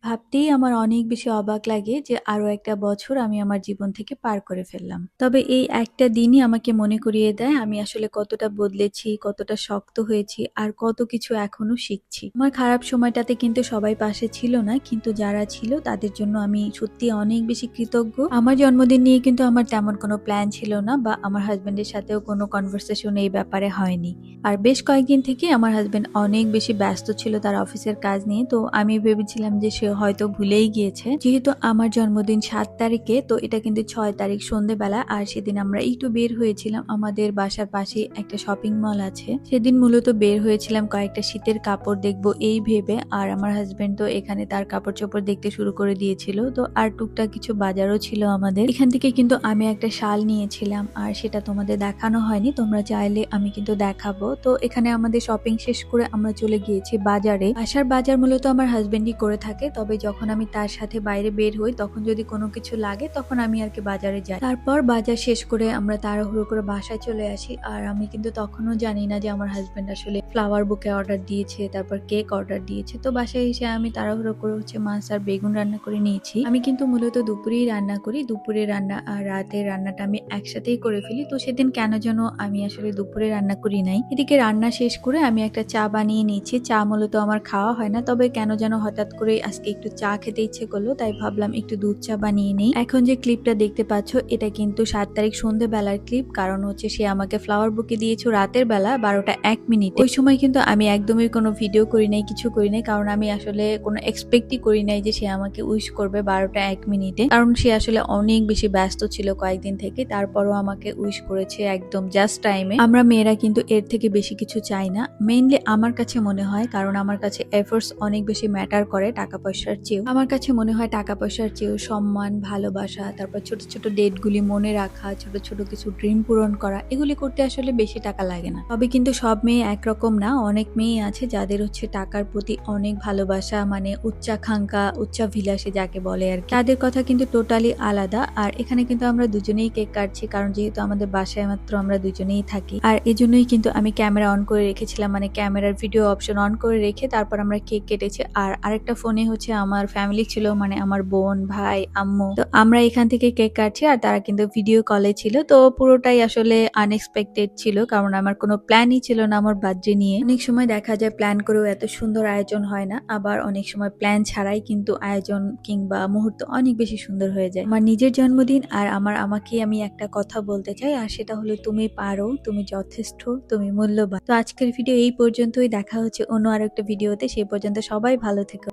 ভাবতেই আমার অনেক বেশি অবাক লাগে যে আরো একটা বছর আমি আমার জীবন থেকে পার করে ফেললাম। তবে এই একটা দিনই আমাকে মনে করিয়ে দেয় আমি আসলে কতটা বদলেছি, কতটা শক্ত হয়েছি আর কত কিছু এখনো শিখছি। আমার খারাপ সময়টাতে কিন্তু সবাই পাশে ছিল না, কিন্তু যারা ছিল তাদের জন্য আমি সত্যি অনেক বেশি কৃতজ্ঞ। আমার জন্মদিন নিয়ে কিন্তু আমার তেমন কোনো প্ল্যান ছিল না, বা আমার হাজবেন্ডের সাথেও কোনো কনভারসেশন এই ব্যাপারে হয়নি। আর বেশ কয়েকদিন থেকে আমার হাজবেন্ড অনেক বেশি ব্যস্ত ছিল তার অফিসের কাজ নিয়ে, তো আমি ভেবেছিলাম যে সে হয়তো ভুলেই গিয়েছে। যেহেতু আমার জন্মদিন 7 তারিখে, তো এটা কিন্তু 6 তারিখ সন্ধ্যেবেলা। আর সেদিন আমরা একটু বের হয়েছিলাম, আমাদের বাসার পাশে একটা শপিং মল আছে, সেদিন মূলত বের হয়েছিলাম কয়েকটা শীতের কাপড় দেখবো এই ভেবে। আর আমার হাজবেন্ড তো এখানে তার কাপড় চোপড় দেখতে শুরু করে দিয়েছিল, তো আর টুকটাক কিছু বাজারও ছিল আমাদের এখান থেকে। কিন্তু আমি একটা শাল নিয়েছিলাম, আর সেটা তোমাদের দেখানো হয়নি, তোমরা চাইলে আমি কিন্তু দেখাবো। তো এখানে আমাদের শপিং শেষ করে আমরা চলে গিয়েছি বাজারে। আসার বাজার মূলত আমার হাজবেন্ডই করে থাকে, তবে যখন আমি তার সাথে বাইরে বের হই তখন যদি কোনো কিছু লাগে তখন আমি আর কি বাজারে যাই। তারপর বাজার শেষ করে আমরা তাড়াহুড়ো করে বাসায় চলে আসি। আর আমি কিন্তু তখনও জানি না যে আমার হাজবেন্ড আসলে ফ্লাওয়ার বুকে অর্ডার দিয়েছে, তারপর কেক অর্ডার দিয়েছে। তো বাসায় এসে আমি তাড়াহুড়ো করে মাছ আর বেগুন রান্না করে নিয়েছি। আমি কিন্তু মূলত দুপুরেই রান্না করি, দুপুরে রান্না আর রাতের রান্নাটা আমি একসাথেই করে ফেলি। তো সেদিন কেন যেন আমি আসলে দুপুরে রান্না করি নাই। এদিকে রান্না শেষ করে আমি একটা চা বানিয়ে নিয়েছি। চা মূলত আমার খাওয়া হয় না, তবে কেন যেন হঠাৎ করে আজকে একটু চা খেতে ইচ্ছে করলো, তাই ভাবলাম একটু দুধ চা বানিয়ে নিই। এখন যে ক্লিপটা দেখতে পাচ্ছ এটা কিন্তু 7 তারিখ সন্ধ্যেবেলার ক্লিপ, কারণ সে আমাকে ফ্লাওয়ার বুকে দিয়েছে রাতের বেলা 12টা 1 মিনিট। ওই সময় কিন্তু আমি একদমই কোনো ভিডিও করি নাই, কিছু করি নাই, কারণ আমি আসলে কোনো এক্সপেক্টই করি নাই যে সে আমাকে উইশ করবে 12টা 1 মিনিটে, কারণ সে আসলে অনেক বেশি ব্যস্ত ছিল কয়েকদিন থেকে। তারপরও আমাকে উইশ করেছে একদম জাস্ট টাইমে। আমরা মেয়েরা কিন্তু এর থেকে বেশি কিছু চাই না, মেইনলি আমার কাছে মনে হয়, কারণ আমার কাছে এফোর্টস অনেক বেশি ম্যাটার করে টাকা পয়সার চেয়েও। আমার কাছে মনে হয় টাকা পয়সার চেয়েও সম্মান, ভালোবাসা, তারপর ছোট ছোট ডেটগুলি মনে রাখা, ছোট ছোট কিছু ড্রিম পূরণ করা, এগুলি করতে আসলে বেশি টাকা লাগে না। তবে কিন্তু সব মেয়ে একরকম না, অনেক মেয়ে আছে যাদের টাকার প্রতি অনেক ভালোবাসা, মানে উচ্চাকাঙ্ক্ষা, উচ্চাভিলাষী যাকে বলে আর কি, তাদের কথা কিন্তু টোটালি আলাদা। আর এখানে কিন্তু আমরা দুজনেই কেক কাটছি, কারণ যেহেতু আমাদের বাসায় মাত্র আমরা দুজনেই থাকি। আর এজন্যই কিন্তু আমি ক্যামেরা অন করে রেখেছিলাম, মানে ক্যামেরার ভিডিও অপশন অন করে রেখে তারপর আমরা কেক কেটেছি। আর আরেকটা ফোনে আমার ফ্যামিলি ছিল, মানে আমার বোন, ভাই, আম্মু। তো আমরা এখান থেকে কেক কাটছি আর তারা কিন্তু ভিডিও কলে ছিল। তো পুরোটাই আসলে আনএক্সপেক্টেড ছিল, কারণ আমার কোনো প্ল্যানই ছিল না আমার বার্থডে নিয়ে। অনেক সময় দেখা যায় প্ল্যান করেও এত সুন্দর আয়োজন হয় না, আবার অনেক সময় প্ল্যান ছাড়াই কিন্তু আয়োজন কিংবা মুহূর্ত অনেক বেশি সুন্দর হয়ে যায়। আমার নিজের জন্মদিন আর আমাকে আমি একটা কথা বলতে চাই, আর সেটা হলো তুমি পারো, তুমি যথেষ্ট, তুমি মূল্যবান। তো আজকের ভিডিও এই পর্যন্তই, দেখা হচ্ছে অন্য আরেকটা ভিডিওতে। সেই পর্যন্ত সবাই ভালো থেকো।